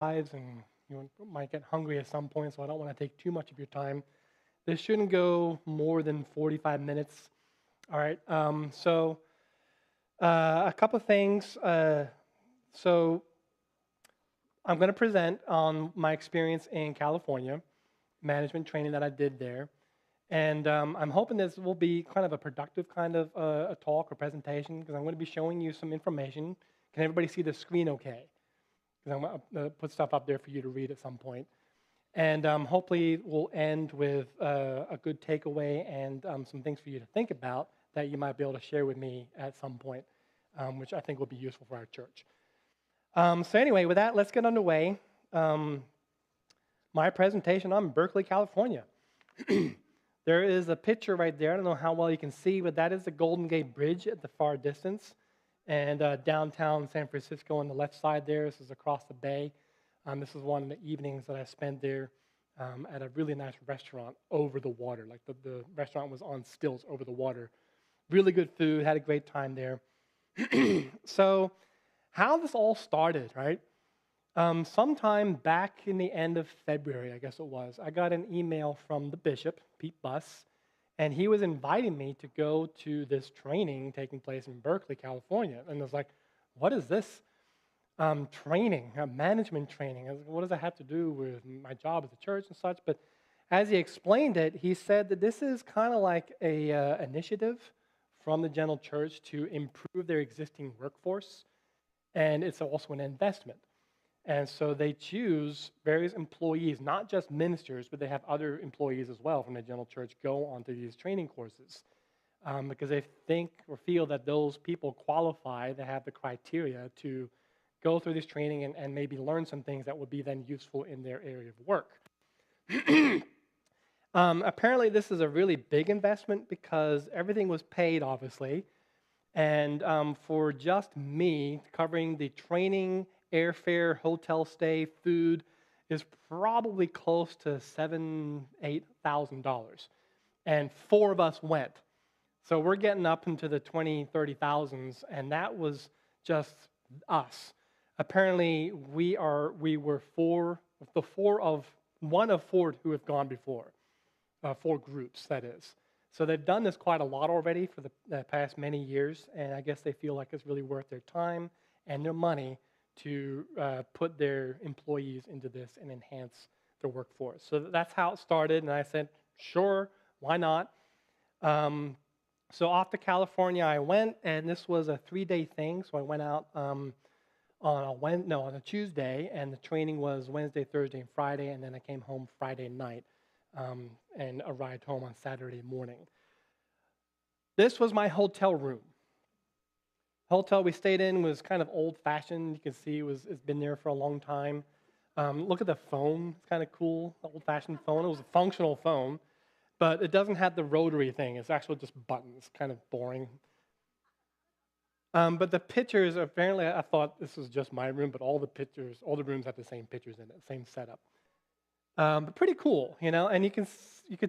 lives, and you might get hungry at some point, so I don't want to take too much of your time. This shouldn't go more than 45 minutes. All right. A couple of things. So I'm going to present on my experience in California, management training that I did there. And I'm hoping this will be kind of a productive kind of a talk or presentation, because I'm going to be showing you some information. Can everybody see the screen okay? Because I'm going to put stuff up there for you to read at some point. And hopefully we'll end with a good takeaway and some things for you to think about that you might be able to share with me at some point, which I think will be useful for our church. So anyway, with that, let's get underway. My presentation on Berkeley, California. There is a picture right there. I don't know how well you can see, but that is the Golden Gate Bridge at the far distance. And downtown San Francisco on the left side there. This is across the bay. This is one of the evenings that I spent there at a really nice restaurant over the water. Like the restaurant was on stilts over the water. Really good food, had a great time there. So how this all started, right? Sometime back in the end of February, I guess it was, I got an email from the bishop, Pete Buss, and he was inviting me to go to this training taking place in Berkeley, California. And I was like, what is this training, management training? I was like, what does that have to do with my job at the church and such? But as he explained it, he said that this is kind of like a initiative from the general church to improve their existing workforce, and it's also an investment. And so they choose various employees, not just ministers, but they have other employees as well from the general church go onto these training courses because they think or feel that those people qualify, they have the criteria to go through this training and maybe learn some things that would be then useful in their area of work. Apparently, this is a really big investment because everything was paid, obviously. And for just me, covering the training, airfare, hotel stay, food, is probably close to $7,000-$8,000. And 4 of us went. So we're getting up into the 20, 30,000s, and that was just us. Apparently, we were one of 4 who have gone before, 4 groups, that is. So they've done this quite a lot already for the past many years, and I guess they feel like it's really worth their time and their money to put their employees into this and enhance their workforce. So that's how it started, and I said, sure, why not? So off to California I went, and this was a 3-day thing. So I went out on a Tuesday, and the training was Wednesday, Thursday, and Friday, and then I came home Friday night and arrived home on Saturday morning. This was my hotel room. Hotel we stayed in was kind of old-fashioned. You can see it's been there for a long time. Look at the phone. It's kind of cool, the old-fashioned phone. It was a functional phone, but it doesn't have the rotary thing. It's actually just buttons, kind of boring. But the pictures, apparently I thought this was just my room, but all the rooms have the same pictures in it, same setup. But pretty cool, and you could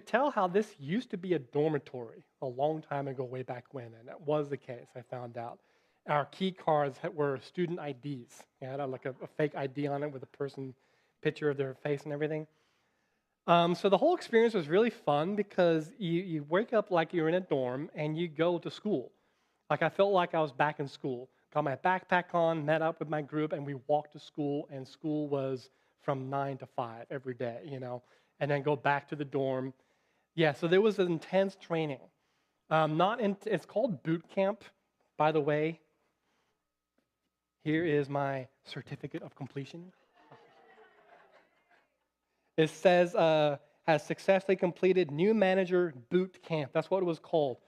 tell how this used to be a dormitory a long time ago, way back when, and that was the case, I found out. Our key cards were student IDs. It had like a fake ID on it with a person picture of their face and everything. So the whole experience was really fun because you wake up like you're in a dorm and you go to school. Like I felt like I was back in school. Got my backpack on, met up with my group, and we walked to school, and school was from 9 to 5 every day, and then go back to the dorm. Yeah, so there was an intense training. It's called boot camp, by the way. Here is my certificate of completion. It says, has successfully completed new manager boot camp. That's what it was called.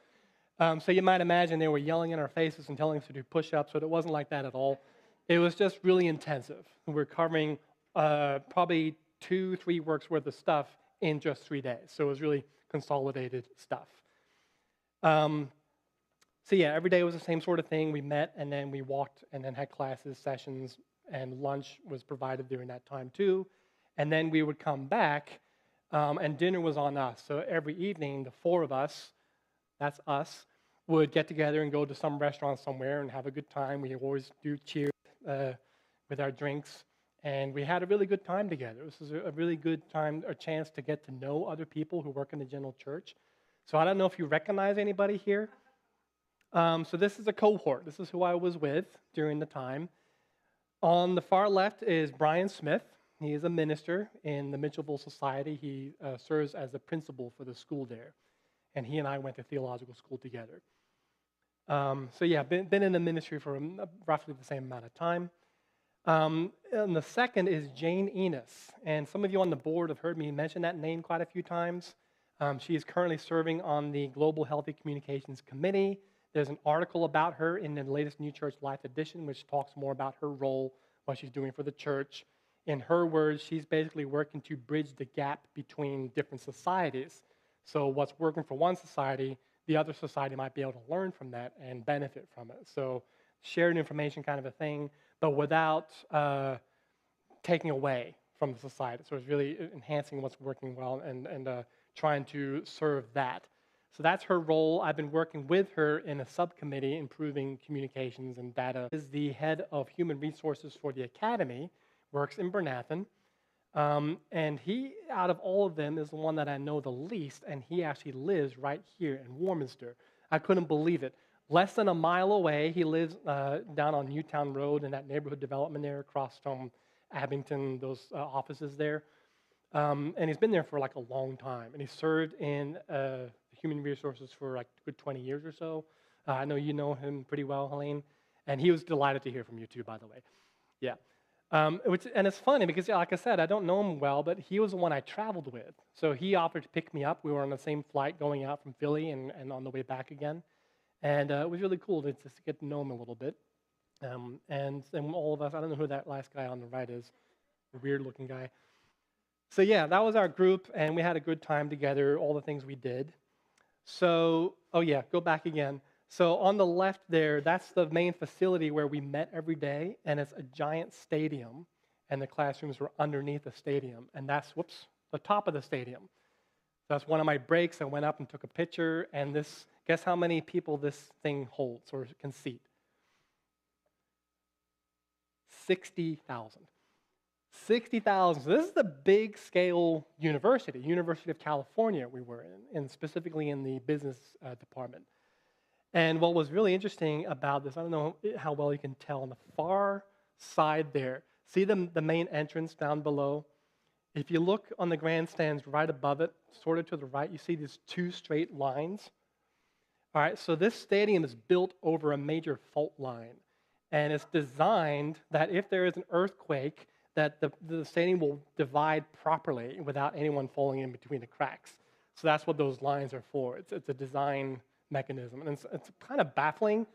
So you might imagine they were yelling in our faces and telling us to do push-ups, but it wasn't like that at all. It was just really intensive. We're covering probably 2-3 weeks worth of stuff in just 3 days. So it was really consolidated stuff. So yeah, every day was the same sort of thing. We met, and then we walked, and then had classes, sessions, and lunch was provided during that time too. And then we would come back, and dinner was on us. So every evening, the 4 of us, that's us, would get together and go to some restaurant somewhere and have a good time. We always do cheers with our drinks, And we had a really good time together. This was a really good time, or chance to get to know other people who work in the general church. So I don't know if you recognize anybody here. So this is a cohort. This is who I was with during the time. On the far left is Brian Smith. He is a minister in the Mitchellville Society. He serves as the principal for the school there. And he and I went to theological school together. So yeah, been in the ministry for roughly the same amount of time. And the second is Jane Enos. And some of you on the board have heard me mention that name quite a few times. She is currently serving on the Global Healthy Communications Committee. There's an article about her in the latest New Church Life edition, which talks more about her role, what she's doing for the church. In her words, she's basically working to bridge the gap between different societies. So what's working for one society, the other society might be able to learn from that and benefit from it. So shared information kind of a thing, but without taking away from the society. So it's really enhancing what's working well and trying to serve that. So that's her role. I've been working with her in a subcommittee improving communications and data. Is the head of human resources for the academy, works in Bernathen. And he, out of all of them, is the one that I know the least, and he actually lives right here in Warminster. I couldn't believe it. Less than a mile away, he lives down on Newtown Road in that neighborhood development there across from Abington, those offices there. And he's been there for like a long time, and he served in human resources for like a good 20 years or so. I know you know him pretty well, Helene, and he was delighted to hear from you too, by the way. Yeah. And it's funny because, like I said, I don't know him well, but he was the one I traveled with. So he offered to pick me up. We were on the same flight going out from Philly and on the way back again. And it was really cool to just get to know him a little bit. And all of us, I don't know who that last guy on the right is, a weird-looking guy. So yeah, that was our group, and we had a good time together, all the things we did. So, oh yeah, go back again. So on the left there, that's the main facility where we met every day, and it's a giant stadium, and the classrooms were underneath the stadium, and that's, the top of the stadium. So that's one of my breaks. I went up and took a picture, and this, guess how many people this thing holds or can seat? 60,000. 60,000. So this is the big scale university, University of California we were in, and specifically in the business department. And what was really interesting about this, I don't know how well you can tell, on the far side there, see the main entrance down below? If you look on the grandstands right above it, sort of to the right, you see these two straight lines. All right, so this stadium is built over a major fault line. And it's designed that if there is an earthquake, that the stadium will divide properly without anyone falling in between the cracks. So that's what those lines are for. It's a design mechanism. And it's kind of baffling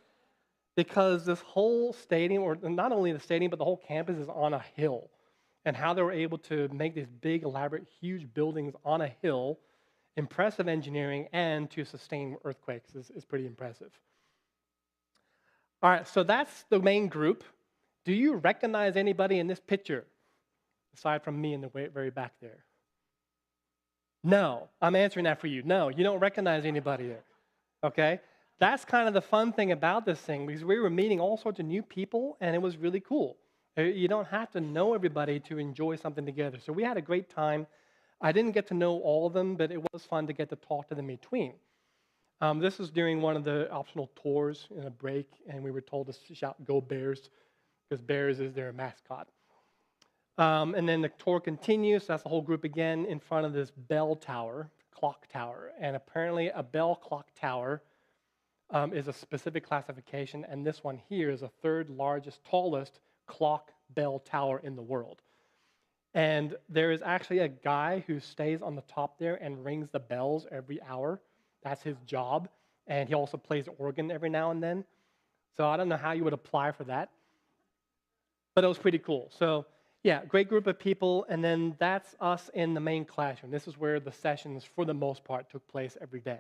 because this whole stadium, or not only the stadium, but the whole campus is on a hill. And how they were able to make these big, elaborate, huge buildings on a hill, impressive engineering, and to sustain earthquakes is pretty impressive. All right, so that's the main group. Do you recognize anybody in this picture, aside from me in the very back there? No, I'm answering that for you. No, you don't recognize anybody there, okay? That's kind of the fun thing about this thing, because we were meeting all sorts of new people, and it was really cool. You don't have to know everybody to enjoy something together. So we had a great time. I didn't get to know all of them, but it was fun to get to talk to them in between. This was during one of the optional tours in a break, and we were told to shout, "Go Bears," because Bears is their mascot. And then the tour continues. So that's the whole group again in front of this bell tower, clock tower. And apparently a bell clock tower is a specific classification, and this one here is the third largest, tallest clock bell tower in the world. And there is actually a guy who stays on the top there and rings the bells every hour. That's his job. And he also plays organ every now and then. So I don't know how you would apply for that. But it was pretty cool. So yeah, great group of people. And then that's us in the main classroom. This is where the sessions, for the most part, took place every day.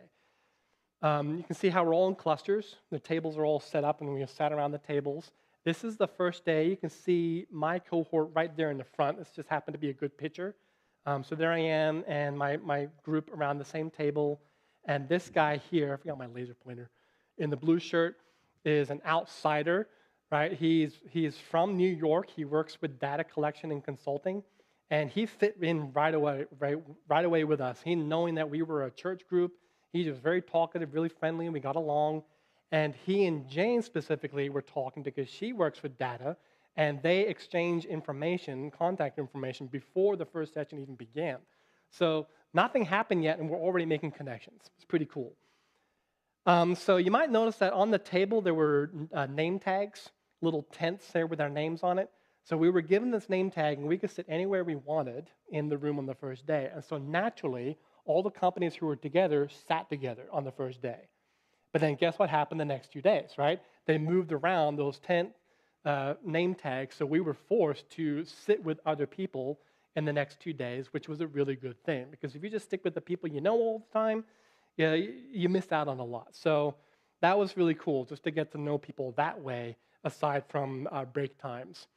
You can see how we're all in clusters. The tables are all set up, and we sat around the tables. This is the first day. You can see my cohort right there in the front. This just happened to be a good picture. So there I am, and my group around the same table. And this guy here, I forgot my laser pointer, in the blue shirt is an outsider. right? He's from New York. He works with data collection and consulting, and he fit in right away with us. He knowing that we were a church group, he was very talkative, really friendly, and we got along. And he and Jane specifically were talking because she works with data, and they exchange information, contact information, before the first session even began. So nothing happened yet, and we're already making connections. It's pretty cool. So you might notice that on the table there were name tags, little tents there with our names on it. So we were given this name tag, and we could sit anywhere we wanted in the room on the first day. And so naturally, all the companies who were together sat together on the first day. But then guess what happened the next 2 days, right? They moved around those tent name tags, so we were forced to sit with other people in the next 2 days, which was a really good thing. Because if you just stick with the people you know all the time, yeah, you missed out on a lot. So that was really cool, just to get to know people that way, aside from break times.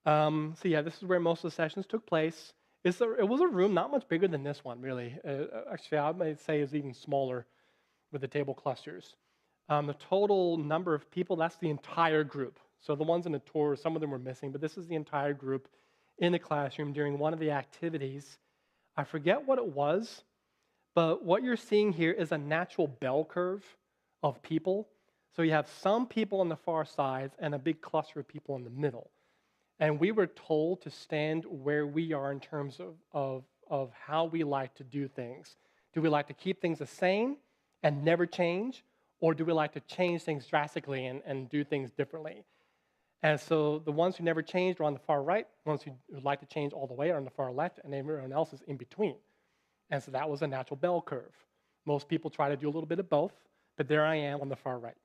So yeah, this is where most of the sessions took place. It was a room not much bigger than this one, really. Actually, I might say it's even smaller with the table clusters. The total number of people, that's the entire group. So the ones in the tour, some of them were missing, but this is the entire group in the classroom during one of the activities. I forget what it was, but what you're seeing here is a natural bell curve of people. So you have some people on the far sides and a big cluster of people in the middle. And we were told to stand where we are in terms of how we like to do things. Do we like to keep things the same and never change? Or do we like to change things drastically and do things differently? And so the ones who never changed are on the far right. The ones who like to change all the way are on the far left, and everyone else is in between. And so that was a natural bell curve. Most people try to do a little bit of both, but there I am on the far right.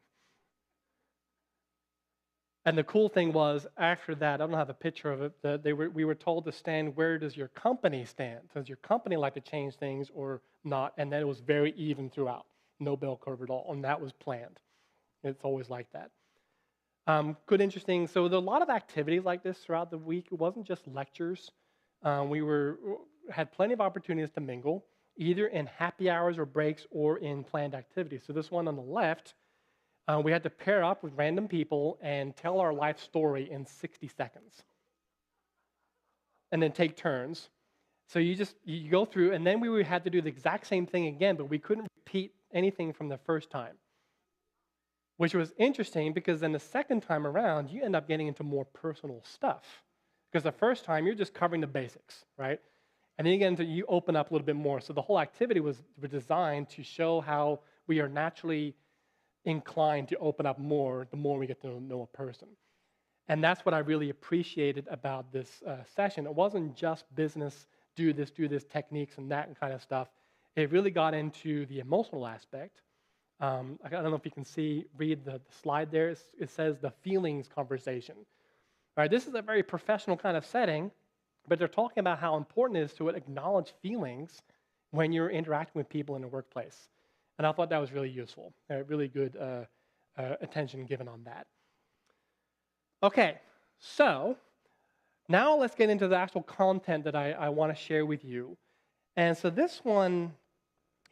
And the cool thing was, after that, I don't have a picture of it, we were told to stand, where does your company stand? Does your company like to change things or not? And then it was very even throughout. No bell curve at all, and that was planned. It's always like that. Good, interesting. So there were a lot of activities like this throughout the week. It wasn't just lectures. We had plenty of opportunities to mingle, either in happy hours or breaks or in planned activities. So this one on the left, we had to pair up with random people and tell our life story in 60 seconds. And then take turns. So you go through, and then we had to do the exact same thing again, but we couldn't repeat anything from the first time. Which was interesting because then the second time around, you end up getting into more personal stuff. Because the first time, you're just covering the basics, right? And then you open up a little bit more. So the whole activity was designed to show how we are naturally inclined to open up more the more we get to know a person. And that's what I really appreciated about this session. It wasn't just business, do this, techniques and that kind of stuff. It really got into the emotional aspect. I don't know if you can read the slide there. It says the feelings conversation. All right, this is a very professional kind of setting, but they're talking about how important it is to acknowledge feelings when you're interacting with people in the workplace. And I thought that was really useful. Really good attention given on that. Okay, so now let's get into the actual content that I want to share with you. And so this one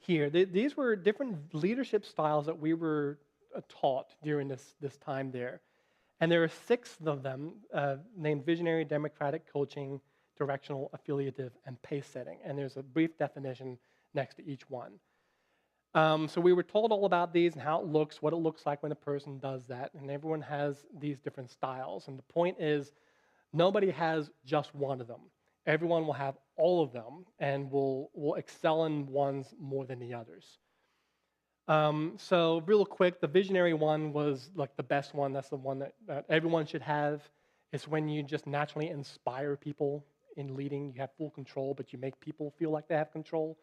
here, these were different leadership styles that we were taught during this time there. And there are 6 of them named visionary, democratic, coaching, directional, affiliative, and pace setting. And there's a brief definition next to each one. So we were told all about these and how it looks, what it looks like when a person does that. And everyone has these different styles. And the point is, nobody has just one of them. Everyone will have all of them and will excel in ones more than the others. So real quick, the visionary one was like the best one. That's the one that everyone should have. It's when you just naturally inspire people in leading. You have full control, but you make people feel like they have control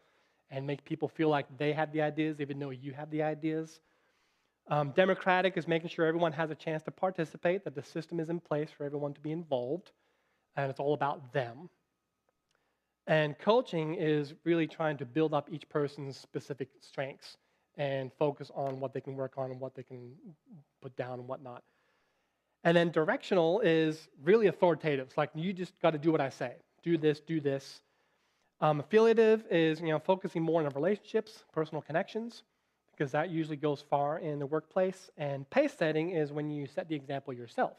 and make people feel like they have the ideas even though you have the ideas. Democratic is making sure everyone has a chance to participate, that the system is in place for everyone to be involved, and it's all about them. And coaching is really trying to build up each person's specific strengths and focus on what they can work on and what they can put down and whatnot. And then directional is really authoritative. It's like, you just got to do what I say. Do this, do this. Affiliative is, focusing more on relationships, personal connections, because that usually goes far in the workplace. And pace setting is when you set the example yourself.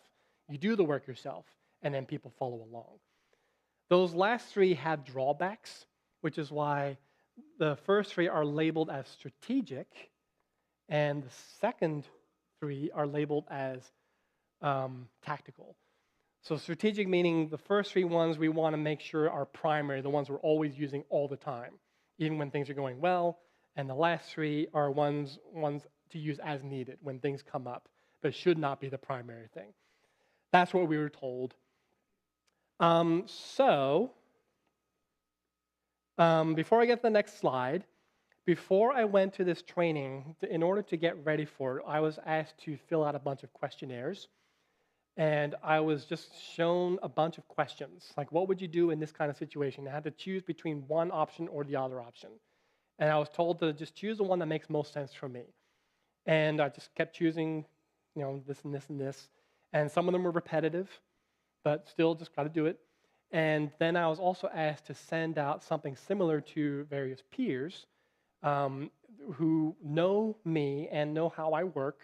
You do the work yourself, and then people follow along. Those last three have drawbacks, which is why the first three are labeled as strategic, and the second three are labeled as tactical. So strategic meaning the first three ones we want to make sure are primary, the ones we're always using all the time, even when things are going well. And the last three are ones to use as needed when things come up, but should not be the primary thing. That's what we were told. Before I get to the next slide, before I went to this training, in order to get ready for it, I was asked to fill out a bunch of questionnaires. And I was just shown a bunch of questions, like what would you do in this kind of situation? I had to choose between one option or the other option. And I was told to just choose the one that makes most sense for me. And I just kept choosing, this and this and this. And some of them were repetitive, but still just got to do it. And then I was also asked to send out something similar to various peers who know me and know how I work.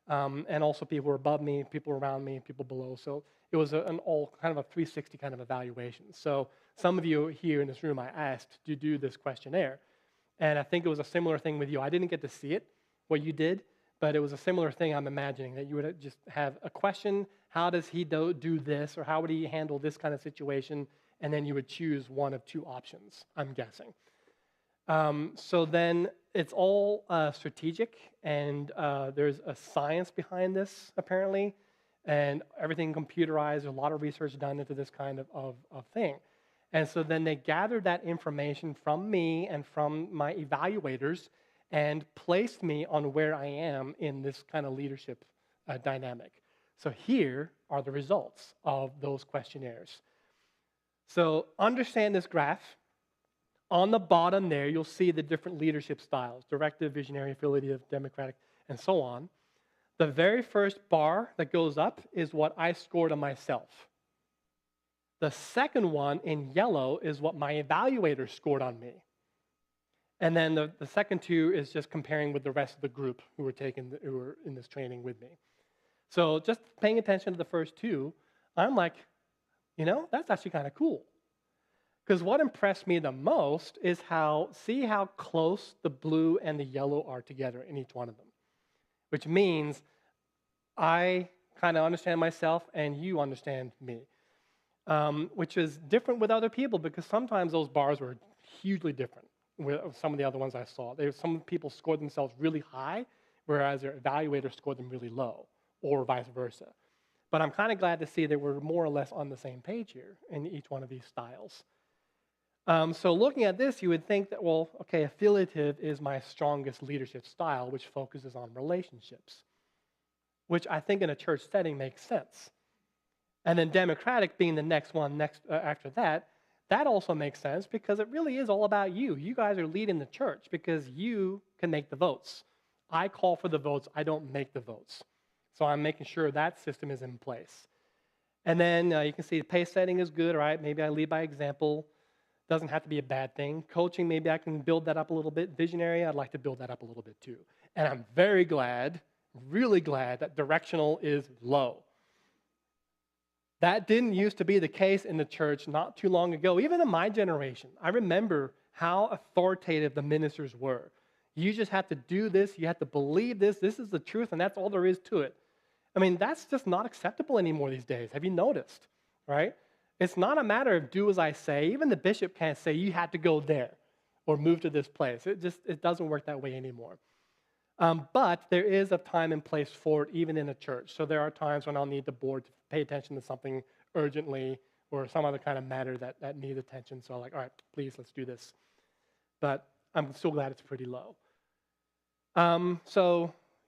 And also people who are above me, people around me, people below. So it was an all kind of a 360 kind of evaluation. So some of you here in this room I asked to do this questionnaire. And I think it was a similar thing with you. I didn't get to see it, what you did, but it was a similar thing I'm imagining, that you would just have a question, how does he do this, or how would he handle this kind of situation, and then you would choose one of two options, I'm guessing. So then it's all strategic, and there's a science behind this, apparently, and everything computerized. There's a lot of research done into this kind of thing. And so then they gathered that information from me and from my evaluators and placed me on where I am in this kind of leadership dynamic. So here are the results of those questionnaires. So understand this graph. On the bottom there, you'll see the different leadership styles: directive, visionary, affiliative, democratic, and so on. The very first bar that goes up is what I scored on myself. The second one in yellow is what my evaluator scored on me. And then the second two is just comparing with the rest of the group who were in this training with me. So just paying attention to the first two, I'm like, that's actually kind of cool. Because what impressed me the most is see how close the blue and the yellow are together in each one of them. Which means I kind of understand myself and you understand me. Which is different with other people, because sometimes those bars were hugely different with some of the other ones I saw. Some people scored themselves really high, whereas their evaluator scored them really low, or vice versa. But I'm kind of glad to see that we're more or less on the same page here in each one of these styles. So looking at this, you would think that, affiliative is my strongest leadership style, which focuses on relationships, which I think in a church setting makes sense. And then democratic being the next one after that, that also makes sense because it really is all about you. You guys are leading the church because you can make the votes. I call for the votes. I don't make the votes. So I'm making sure that system is in place. And then you can see the pace setting is good, right? Maybe I lead by example. Doesn't have to be a bad thing. Coaching, maybe I can build that up a little bit. Visionary, I'd like to build that up a little bit too. And I'm very glad, really glad that directional is low. That didn't used to be the case in the church not too long ago. Even in my generation, I remember how authoritative the ministers were. You just have to do this. You have to believe this. This is the truth, and that's all there is to it. I mean, that's just not acceptable anymore these days. Have you noticed, right? It's not a matter of do as I say. Even the bishop can't say you have to go there or move to this place. It doesn't work that way anymore. But there is a time and place for it, even in a church. So there are times when I'll need the board to pay attention to something urgently or some other kind of matter that needs attention. So I'm like, all right, please, let's do this. But I'm still glad it's pretty low.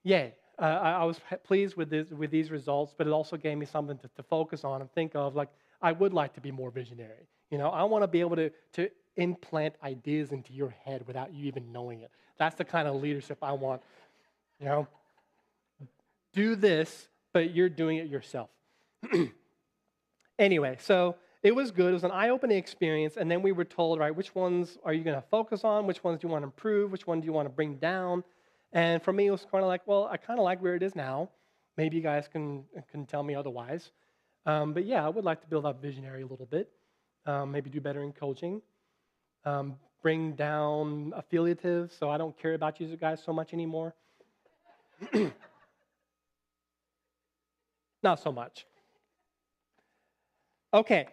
Yay. I was pleased with these results, but it also gave me something to focus on and think of. Like, I would like to be more visionary. I want to be able to implant ideas into your head without you even knowing it. That's the kind of leadership I want. Do this, but you're doing it yourself. Anyway, so it was good. It was an eye-opening experience, and then we were told, right, which ones are you going to focus on? Which ones do you want to improve? Which one do you want to bring down? And for me, it was kind of like, well, I kind of like where it is now. Maybe you guys can tell me otherwise. But yeah, I would like to build up visionary a little bit. Maybe do better in coaching. Bring down affiliative, so I don't care about you guys so much anymore. Not so much. Okay.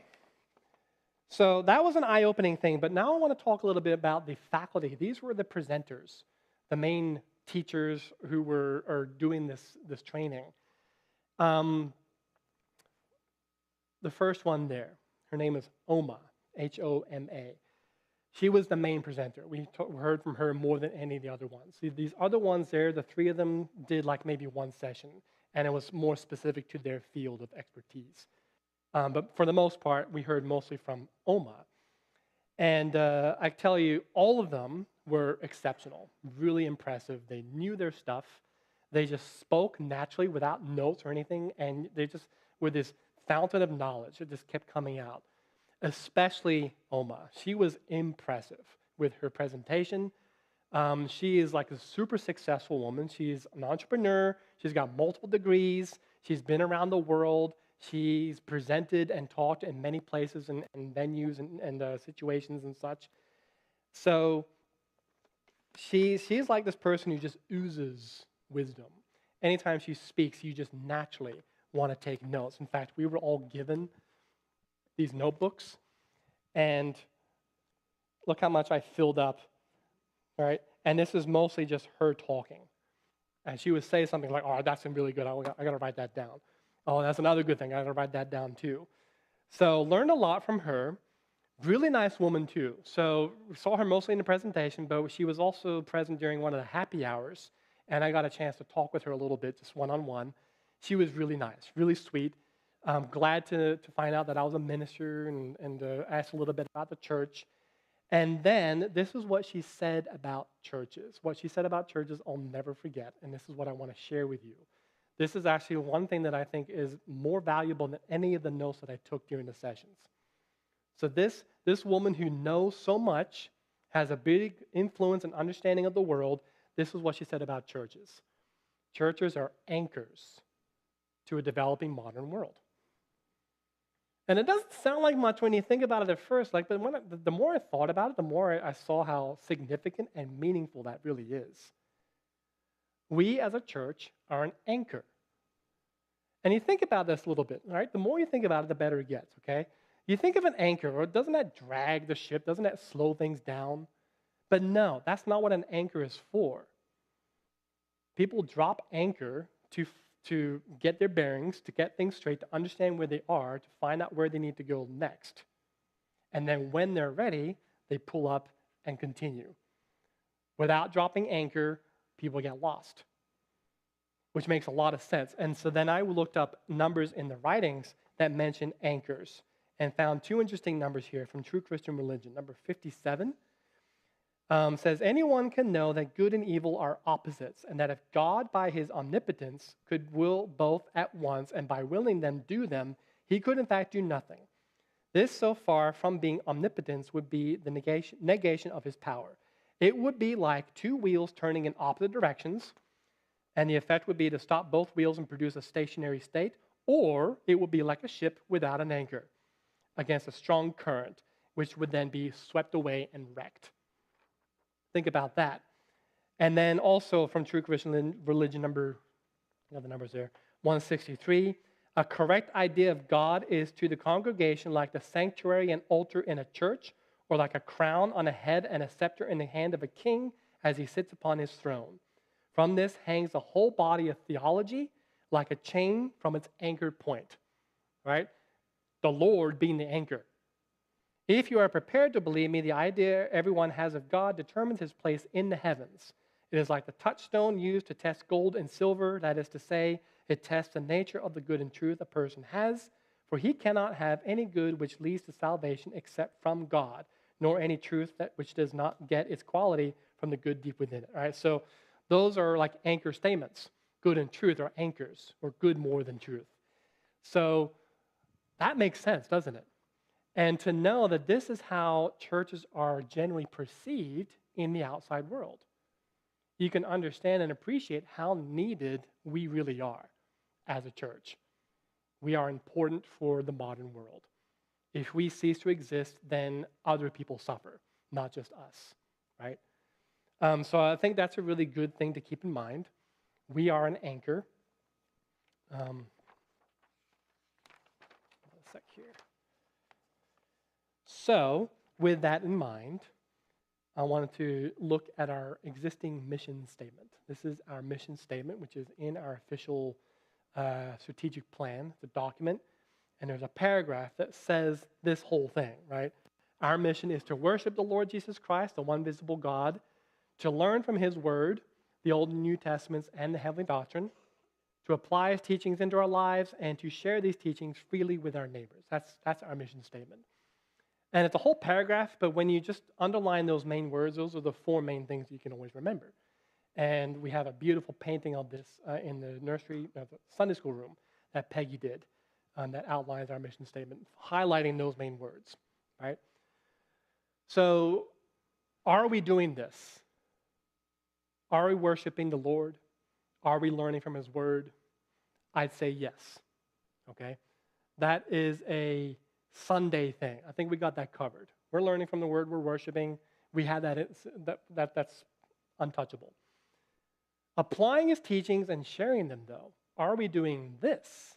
So that was an eye-opening thing, but now I want to talk a little bit about the faculty. These were the presenters, the main teachers who are doing this training. The first one there, her name is Oma, Homa. She was the main presenter. We heard from her more than any of the other ones. These other ones there, the three of them did like maybe one session, and it was more specific to their field of expertise. But for the most part, we heard mostly from Oma. And I tell you, all of them were exceptional, really impressive. They knew their stuff. They just spoke naturally without notes or anything, and they just were this fountain of knowledge that just kept coming out. Especially Oma. She was impressive with her presentation. She is like a super successful woman. She's an entrepreneur. She's got multiple degrees. She's been around the world. She's presented and talked in many places and venues and situations and such. So she's like this person who just oozes wisdom. Anytime she speaks, you just naturally want to take notes. In fact, we were all given these notebooks, and look how much I filled up, right? And this is mostly just her talking. And she would say something like, oh, that's really good. I got to write that down. Oh, that's another good thing. I got to write that down too. So learned a lot from her. Really nice woman too. So we saw her mostly in the presentation, but she was also present during one of the happy hours, and I got a chance to talk with her a little bit, just one-on-one. She was really nice, really sweet. I'm glad to find out that I was a minister and asked a little bit about the church. And then this is what she said about churches. What she said about churches I'll never forget, and this is what I want to share with you. This is actually one thing that I think is more valuable than any of the notes that I took during the sessions. So this woman who knows so much, has a big influence and understanding of the world, this is what she said about churches. Churches are anchors to a developing modern world. And it doesn't sound like much when you think about it at first, but the more I thought about it, the more I saw how significant and meaningful that really is. We as a church are an anchor. And you think about this a little bit, right? The more you think about it, the better it gets, okay? You think of an anchor, doesn't that drag the ship? Doesn't that slow things down? But no, that's not what an anchor is for. People drop anchor to get their bearings, to get things straight, to understand where they are, to find out where they need to go next. And then when they're ready, they pull up and continue. Without dropping anchor, people get lost, which makes a lot of sense. And so then I looked up numbers in the writings that mention anchors and found two interesting numbers here from True Christian Religion. Number 57 says, anyone can know that good and evil are opposites, and that if God, by his omnipotence, could will both at once, and by willing them do them, he could in fact do nothing. This, so far from being omnipotence, would be the negation of his power. It would be like two wheels turning in opposite directions, and the effect would be to stop both wheels and produce a stationary state, or it would be like a ship without an anchor against a strong current, which would then be swept away and wrecked. Think about that. And then also from True Christian Religion, the numbers there, 163, a correct idea of God is to the congregation like the sanctuary and altar in a church, or like a crown on a head and a scepter in the hand of a king as he sits upon his throne. From this hangs the whole body of theology like a chain from its anchored point, right? The Lord being the anchor. If you are prepared to believe me, the idea everyone has of God determines his place in the heavens. It is like the touchstone used to test gold and silver, that is to say, it tests the nature of the good and truth a person has, for he cannot have any good which leads to salvation except from God, nor any truth which does not get its quality from the good deep within it. All right, so those are like anchor statements. Good and truth are anchors, or good more than truth. So that makes sense, doesn't it? And to know that this is how churches are generally perceived in the outside world. you can understand and appreciate how needed we really are as a church. We are important for the modern world. If we cease to exist, then other people suffer, not just us, right? So I think that's a really good thing to keep in mind. We are an anchor. One sec here. So, with that in mind, I wanted to look at our existing mission statement. This is our mission statement, which is in our official strategic plan, the document. And there's a paragraph that says this whole thing, right? Our mission is to worship the Lord Jesus Christ, the one visible God, to learn from his word, the Old and New Testaments, and the heavenly doctrine, to apply his teachings into our lives, and to share these teachings freely with our neighbors. That's our mission statement. And it's a whole paragraph, but when you just underline those main words, those are the four main things you can always remember. And we have a beautiful painting of this in the nursery, the Sunday school room that Peggy did that outlines our mission statement, highlighting those main words, right? So are we doing this? Are we worshiping the Lord? Are we learning from his word? I'd say yes, okay? That is a Sunday thing. I think we got that covered. We're learning from the word, we're worshiping. We have that's untouchable. Applying his teachings and sharing them, though, are we doing this?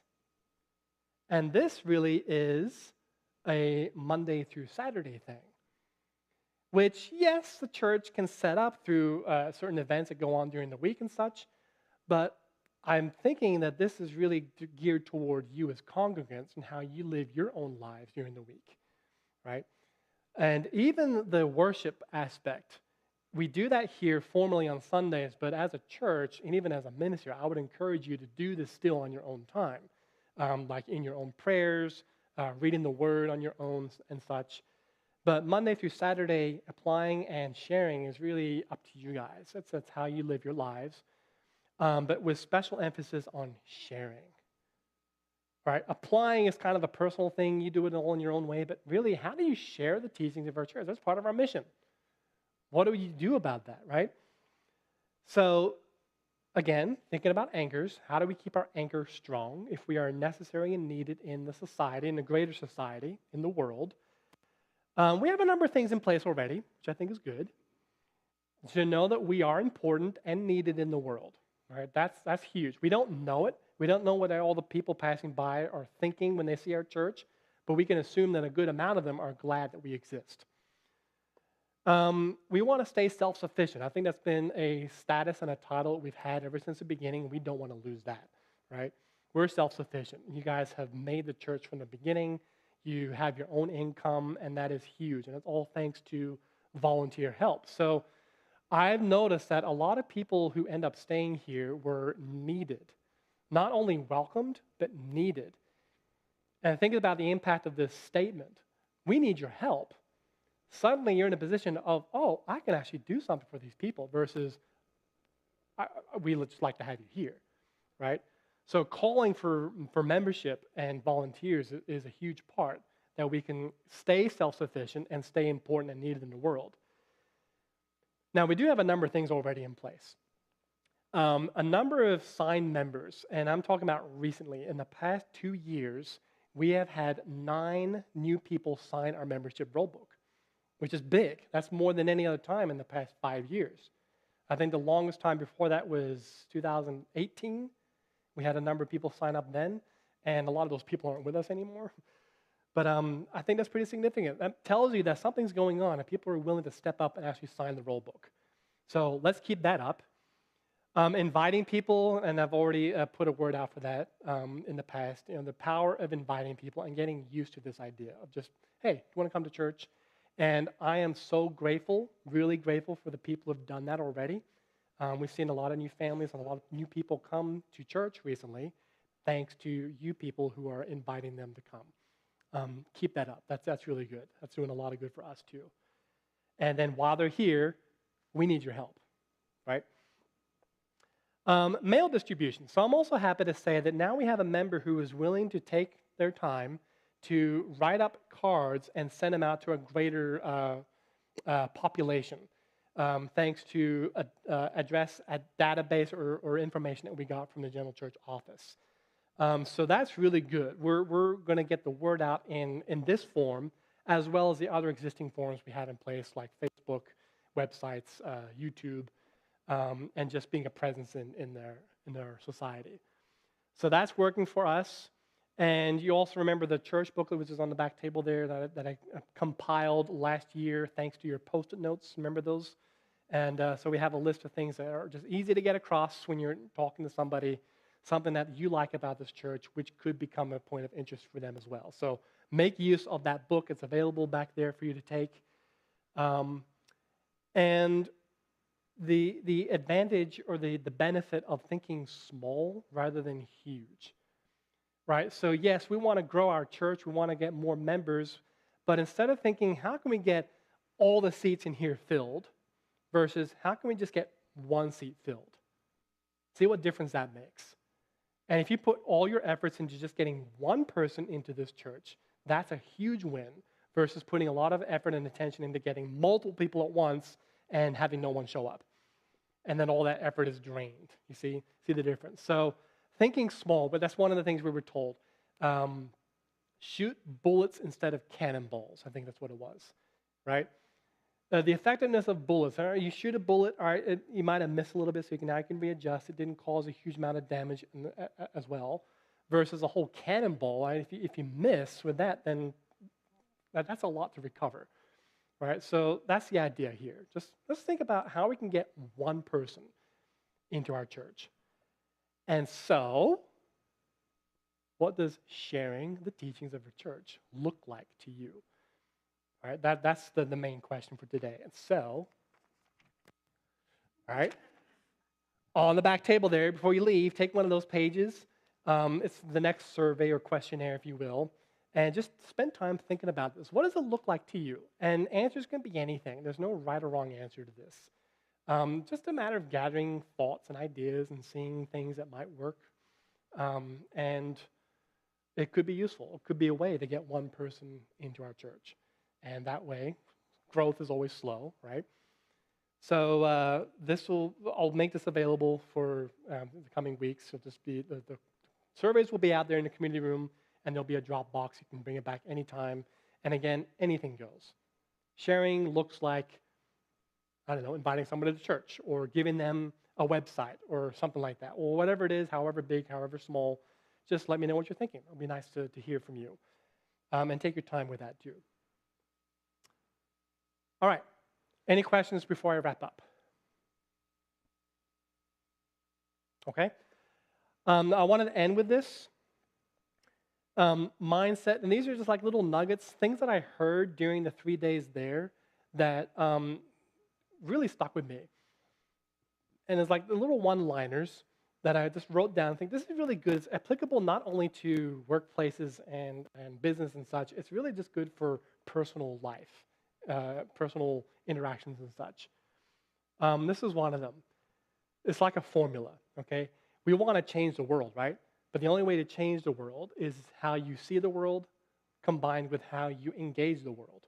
And this really is a Monday through Saturday thing, which, yes, the church can set up through certain events that go on during the week and such, but I'm thinking that this is really geared toward you as congregants and how you live your own lives during the week, right? And even the worship aspect, we do that here formally on Sundays, but as a church and even as a ministry, I would encourage you to do this still on your own time, like in your own prayers, reading the word on your own and such. But Monday through Saturday, applying and sharing is really up to you guys. That's how you live your lives. But with special emphasis on sharing, right? Applying is kind of a personal thing. You do it all in your own way. But really, how do you share the teachings of our church? That's part of our mission. What do you do about that, right? So, again, thinking about anchors, how do we keep our anchor strong if we are necessary and needed in the society, in the greater society, in the world? We have a number of things in place already, which I think is good. To know that we are important and needed in the world. All right, that's huge. We don't know it. We don't know what all the people passing by are thinking when they see our church, but we can assume that a good amount of them are glad that we exist. We want to stay self-sufficient. I think that's been a status and a title we've had ever since the beginning. We don't want to lose that, right? We're self-sufficient. You guys have made the church from the beginning. You have your own income, and that is huge, and it's all thanks to volunteer help. So I've noticed that a lot of people who end up staying here were needed. Not only welcomed, but needed. And think about the impact of this statement. We need your help. Suddenly you're in a position of, oh, I can actually do something for these people versus we would just like to have you here, right? So calling for membership and volunteers is a huge part that we can stay self-sufficient and stay important and needed in the world. Now, we do have a number of things already in place. A number of signed members, and I'm talking about recently, in the past 2 years, we have had 9 new people sign our membership roll book, which is big. That's more than any other time in the past 5 years. I think the longest time before that was 2018. We had a number of people sign up then, and a lot of those people aren't with us anymore. But I think that's pretty significant. That tells you that something's going on, and people are willing to step up and actually sign the roll book. So let's keep that up. Inviting people, and I've already put a word out for that in the past, the power of inviting people and getting used to this idea of just, hey, you want to come to church? And I am so grateful, really grateful for the people who have done that already. We've seen a lot of new families and a lot of new people come to church recently, thanks to you people who are inviting them to come. Keep that up. That's really good. That's doing a lot of good for us too. And then while they're here, we need your help, right? Mail distribution. So I'm also happy to say that now we have a member who is willing to take their time to write up cards and send them out to a greater population. thanks to address a database or information that we got from the General Church office. So that's really good. We're going to get the word out in this form, as well as the other existing forms we have in place, like Facebook, websites, YouTube, and just being a presence in their society. So that's working for us. And you also remember the church booklet, which is on the back table there, that I compiled last year thanks to your Post-it notes. Remember those? And so we have a list of things that are just easy to get across when you're talking to somebody, something that you like about this church, which could become a point of interest for them as well. So make use of that book. It's available back there for you to take. And the advantage or the benefit of thinking small rather than huge. Right? So yes, we want to grow our church. We want to get more members. But instead of thinking, how can we get all the seats in here filled versus how can we just get one seat filled? See what difference that makes. And if you put all your efforts into just getting one person into this church, that's a huge win versus putting a lot of effort and attention into getting multiple people at once and having no one show up. And then all that effort is drained. You see the difference. So thinking small, but that's one of the things we were told. Shoot bullets instead of cannonballs. I think that's what it was, right? The effectiveness of bullets. All right, you shoot a bullet, all right, you might have missed a little bit, so now you can readjust. It didn't cause a huge amount of damage as well, versus a whole cannonball. Right? If you miss with that, then that's a lot to recover, right? So that's the idea here. Just let's think about how we can get one person into our church. And so, what does sharing the teachings of a church look like to you? All right, that's the main question for today. And so, all right, on the back table there, before you leave, take one of those pages. It's the next survey or questionnaire, if you will, and just spend time thinking about this. What does it look like to you? And answers can be anything. There's no right or wrong answer to this. Just a matter of gathering thoughts and ideas and seeing things that might work. And it could be useful. It could be a way to get one person into our church. And that way, growth is always slow, right? So I'll make this available for the coming weeks. So just the surveys will be out there in the community room, and there'll be a drop box. You can bring it back anytime. And again, anything goes. Sharing looks like, I don't know, inviting somebody to church or giving them a website or something like that. Or whatever it is, however big, however small, just let me know what you're thinking. It'll be nice to hear from you. And take your time with that too. All right. Any questions before I wrap up? Okay. I wanted to end with this. Mindset, and these are just like little nuggets, things that I heard during the 3 days there that really stuck with me. And it's like the little one-liners that I just wrote down and think this is really good. It's applicable not only to workplaces and business and such, it's really just good for personal life, personal interactions and such. This is one of them. It's like a formula, okay? We want to change the world, right? But the only way to change the world is how you see the world combined with how you engage the world,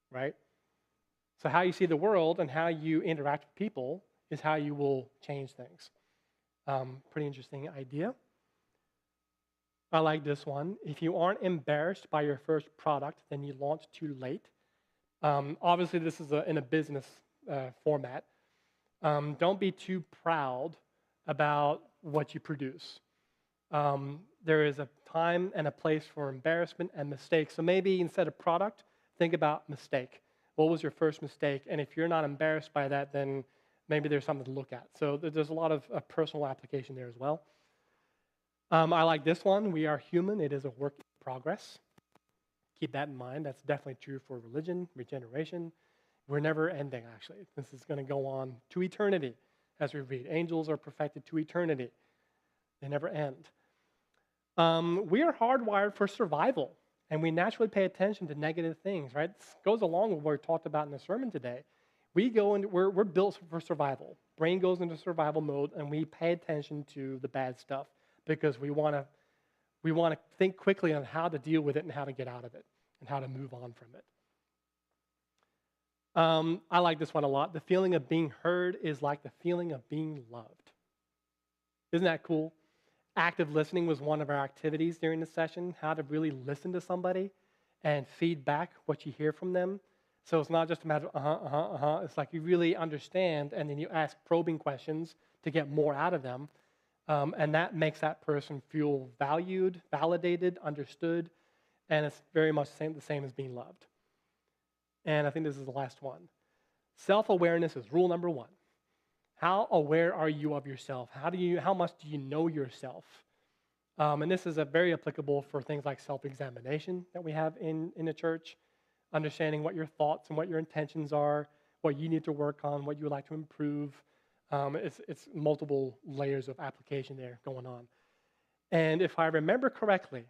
right? So how you see the world and how you interact with people is how you will change things. Pretty interesting idea. I like this one. If you aren't embarrassed by your first product, then you launch too late. Obviously, this is in a business format. Don't be too proud about what you produce. There is a time and a place for embarrassment and mistakes. So maybe instead of product, think about mistake. What was your first mistake? And if you're not embarrassed by that, then maybe there's something to look at. So there's a lot of personal application there as well. I like this one. We are human. It is a work in progress. Keep that in mind. That's definitely true for religion, regeneration. We're never ending, actually. This is going to go on to eternity, as we read. Angels are perfected to eternity. They never end. We are hardwired for survival, and we naturally pay attention to negative things, right? This goes along with what we talked about in the sermon today. We're built for survival. Brain goes into survival mode, and we pay attention to the bad stuff because we want to think quickly on how to deal with it and how to get out of it and how to move on from it. I like this one a lot. The feeling of being heard is like the feeling of being loved. Isn't that cool? Active listening was one of our activities during the session, how to really listen to somebody and feed back what you hear from them. So it's not just a matter of It's like you really understand, and then you ask probing questions to get more out of them. And that makes that person feel valued, validated, understood, and it's very much the same as being loved. And I think this is the last one. Self-awareness is rule number one. How aware are you of yourself? How much do you know yourself? And this is very applicable for things like self-examination that we have in the church, understanding what your thoughts and what your intentions are, what you need to work on, what you would like to improve. It's multiple layers of application there going on. And if I remember correctly,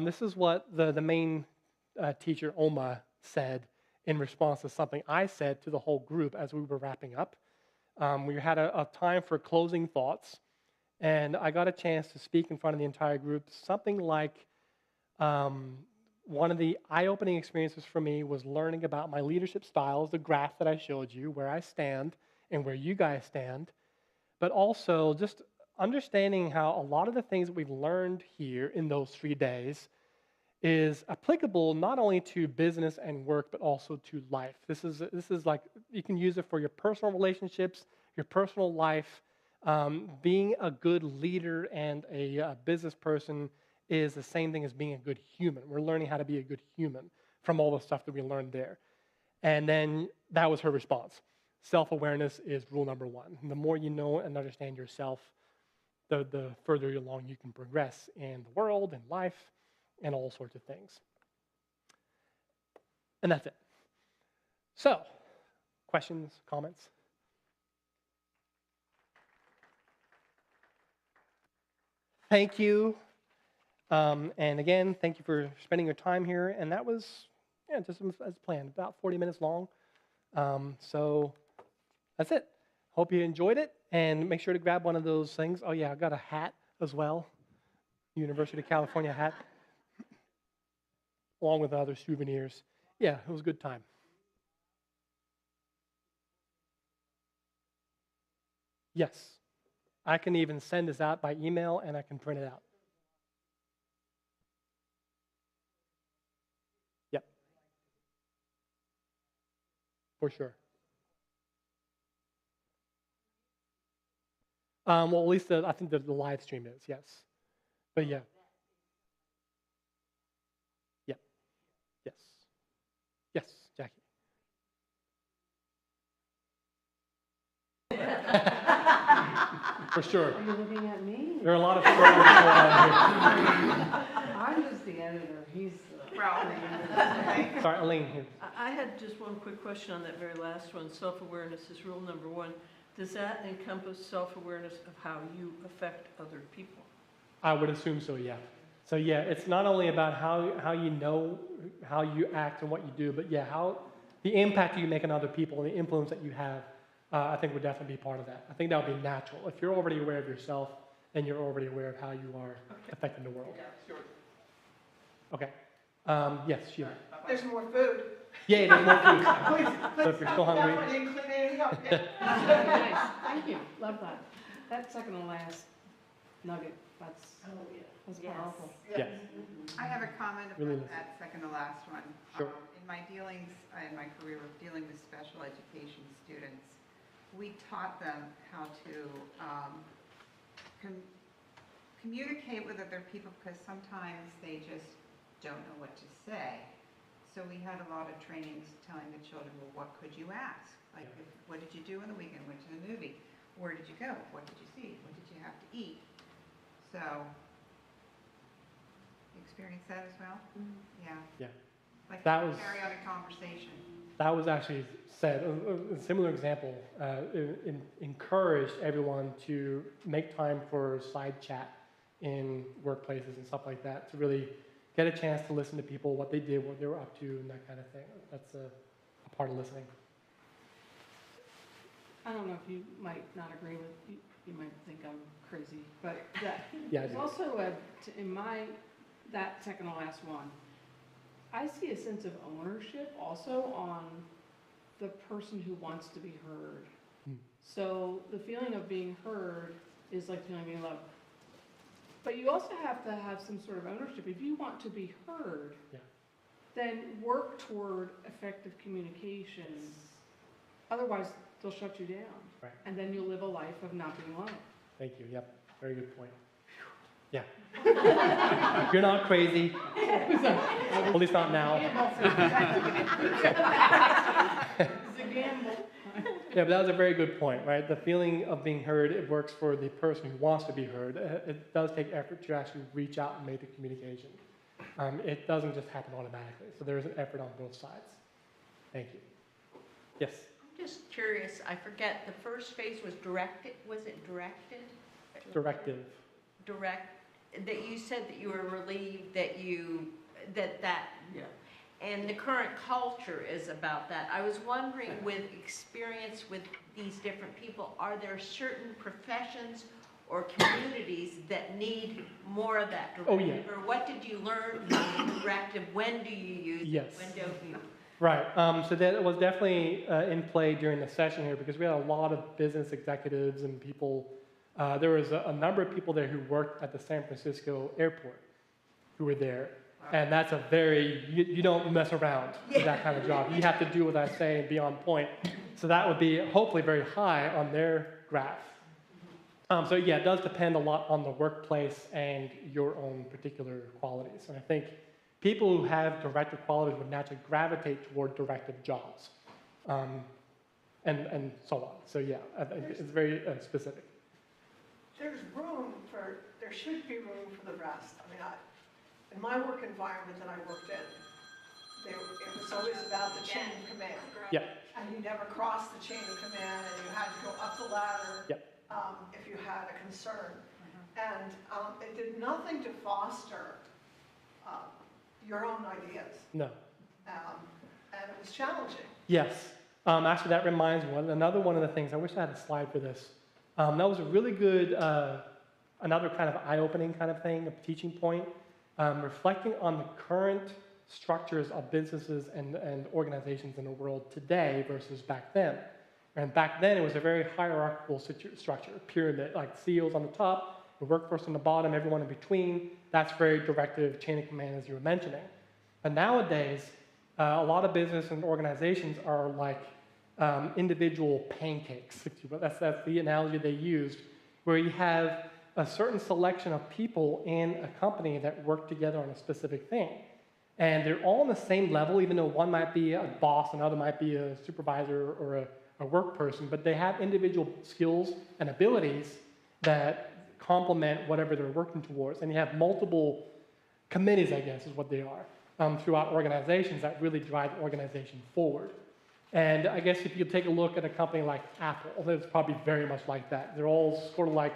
this is what the main teacher, Oma, said in response to something I said to the whole group as we were wrapping up. We had a time for closing thoughts, and I got a chance to speak in front of the entire group. Something like one of the eye-opening experiences for me was learning about my leadership styles, the graph that I showed you, where I stand and where you guys stand, but also just understanding how a lot of the things that we've learned here in those 3 days is applicable not only to business and work, but also to life. This is like, you can use it for your personal relationships, your personal life. Being a good leader and a business person is the same thing as being a good human. We're learning how to be a good human from all the stuff that we learned there. And then that was her response. Self-awareness is rule number one. And the more you know and understand yourself, the further along you can progress in the world and life and all sorts of things. And that's it. So, questions, comments? Thank you. And again, thank you for spending your time here. And that was, just as planned, about 40 minutes long. So that's it. Hope you enjoyed it. And make sure to grab one of those things. Oh, yeah, I got a hat as well. University of California hat. Along with other souvenirs. Yeah, it was a good time. Yes. I can even send this out by email, and I can print it out. Yep. For sure. Well, at least I think the live stream is, yes. But yeah. Yep. Yes. Yes, Jackie. For sure. Are you looking at me? There are a lot of stories going on I'm just the editor. He's here. Sorry, Elaine here. I had just one quick question on that very last one. Self-awareness is rule number one. Does that encompass self-awareness of how you affect other people? I would assume so, yeah. So yeah, it's not only about how you know, how you act and what you do, but yeah, how the impact you make on other people and the influence that you have, I think would definitely be part of that. I think that would be natural. If you're already aware of yourself, then you're already aware of how you are affecting the world. Yeah, sure. Okay. Yes, Sheila. There's more food. Yeah, there's more food. Please, So if you're still hungry. I didn't clean anything up yet. nice. Thank you. Love that. That second to last nugget, that's powerful. Yes. I have a comment Really about listen. that second to last one. Sure. In my dealings, in my career of dealing with special education students, we taught them how to communicate with other people because sometimes they just don't know what to say. So we had a lot of trainings telling the children, well, what could you ask? Like, what did you do on the weekend? Went to the movie. Where did you go? What did you see? What did you have to eat? So, you experienced that as well? Yeah. Yeah. Like That was- carry on a conversation. That was actually said, a similar example, encouraged everyone to make time for side chat in workplaces and stuff like that, to really get a chance to listen to people, what they did, what they were up to, and that kind of thing. That's a part of listening. I don't know if you might not agree with, you might think I'm crazy, but that, Yeah, I there's do. also that second to last one, I see a sense of ownership also on the person who wants to be heard. Hmm. So the feeling of being heard is like feeling being loved. But you also have to have some sort of ownership. If you want to be heard, Yeah. then work toward effective communications. Otherwise, they'll shut you down. Right. And then you'll live a life of not being loved. Thank you. Yep. Very good point. Yeah. You're not crazy. At least not now. It's a gamble. Yeah, but that was a very good point, right? The feeling of being heard, it works for the person who wants to be heard. It does take effort to actually reach out and make the communication. It doesn't just happen automatically. So there is an effort on both sides. Thank you. Yes? I'm just curious, I forget, the first phase was directed, was it directed? Directive. That you said that you were relieved that Yeah. and the current culture is about that. I was wondering, with experience with these different people, are there certain professions or communities that need more of that directive? Oh, yeah. Or what did you learn from the directive? When do you use it? Yes. When don't you? Right. So that was definitely in play during the session here because we had a lot of business executives and people. There was a number of people there who worked at the San Francisco airport who were there. And that's a very, you don't mess around with that kind of job. You have to do what I say and be on point. So that would be hopefully very high on their graph. So yeah, it does depend a lot on the workplace and your own particular qualities. And I think people who have directive qualities would naturally gravitate toward directive jobs. And so on. So yeah, I think it's very specific. There should be room for the rest. I mean, in my work environment that I worked in, it was always about the chain of command. Yeah. And you never crossed the chain of command, and you had to go up the ladder Yep. if you had a concern. And it did nothing to foster your own ideas. No. And it was challenging. Yes. Actually, that reminds me. Another one of the things, I wish I had a slide for this. That was a really good, another kind of eye-opening kind of thing, a teaching point, reflecting on the current structures of businesses and organizations in the world today versus back then. And back then, it was a very hierarchical structure, pyramid, like CEOs on the top, the workforce on the bottom, everyone in between. That's very directive, chain of command, as you were mentioning. But nowadays, a lot of business and organizations are like individual pancakes. That's the analogy they used, where you have a certain selection of people in a company that work together on a specific thing. And they're all on the same level, even though one might be a boss, another might be a supervisor or a work person, but they have individual skills and abilities that complement whatever they're working towards. And you have multiple committees, I guess, is what they are, throughout organizations that really drive the organization forward. And I guess if you take a look at a company like Apple, it's probably very much like that. They're all sort of like,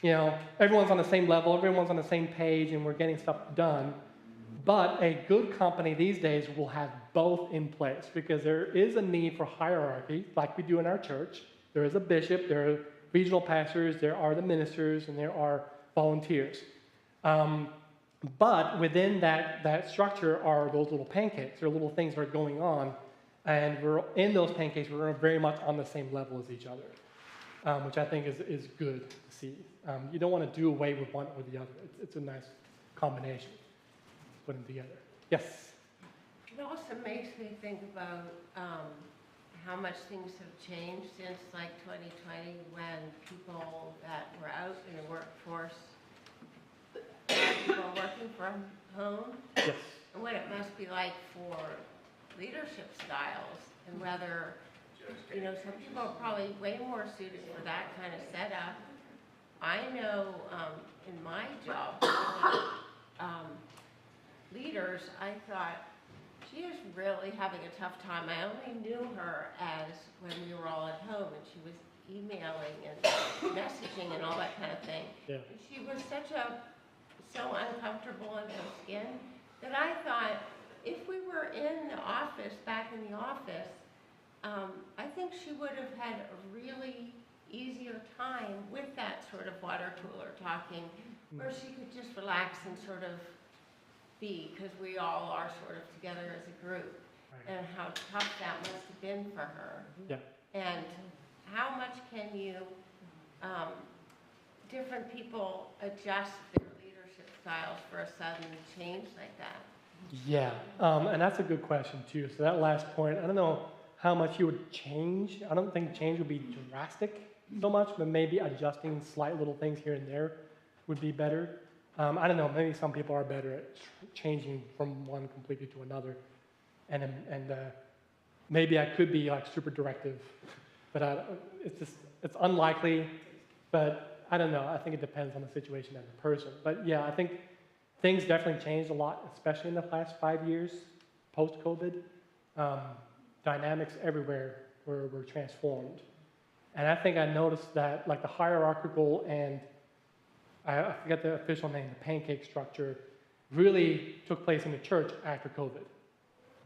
you know, everyone's on the same level, everyone's on the same page, and we're getting stuff done. But a good company these days will have both in place because there is a need for hierarchy, like we do in our church. There is a bishop, there are regional pastors, there are the ministers, and there are volunteers. But within that structure are those little pancakes. There are little things that are going on. And we're in those pancakes, we're very much on the same level as each other, which I think is good to see. You don't want to do away with one or the other. It's a nice combination, put them together. Yes? It also makes me think about how much things have changed since like 2020 when people that were out in the workforce, people working from home, Yes. and what it must be like for leadership styles, and whether, you know, some people are probably way more suited for that kind of setup. I know in my job, leaders, I thought, she is really having a tough time. I only knew her as when we were all at home and she was emailing and messaging and all that kind of thing. Yeah. She was so uncomfortable in her skin that I thought, if we were in the office, back in the office, I think she would have had a really easier time with that sort of water cooler talking, where she could just relax and sort of be, because we all are sort of together as a group. and how tough that must have been for her. Yeah. And how much can you, different people adjust their leadership styles for a sudden change like that? Yeah, and that's a good question too. So that last point, I don't know how much you would change. I don't think change would be drastic so much, but maybe adjusting slight little things here and there would be better. I don't know, maybe some people are better at changing from one completely to another. And maybe I could be like super directive, but it's unlikely, but I don't know. I think it depends on the situation and the person. But yeah, I think things definitely changed a lot, especially in the last 5 years, post-COVID. Dynamics everywhere were transformed. And I think I noticed that like the hierarchical and, I forget the official name, the pancake structure, really took place in the church after COVID.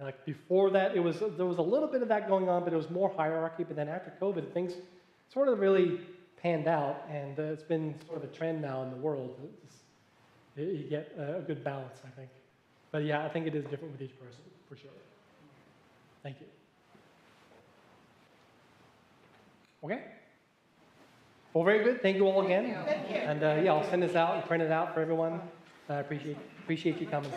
Like before that, there was a little bit of that going on, but it was more hierarchy. But then after COVID, things sort of really panned out, and it's been sort of a trend now in the world. You get a good balance, I think. But yeah, I think it is different with each person, for sure. Thank you. Okay. Well, very good. Thank you all again. Thank you. And yeah, I'll send this out and print it out for everyone. I appreciate you coming.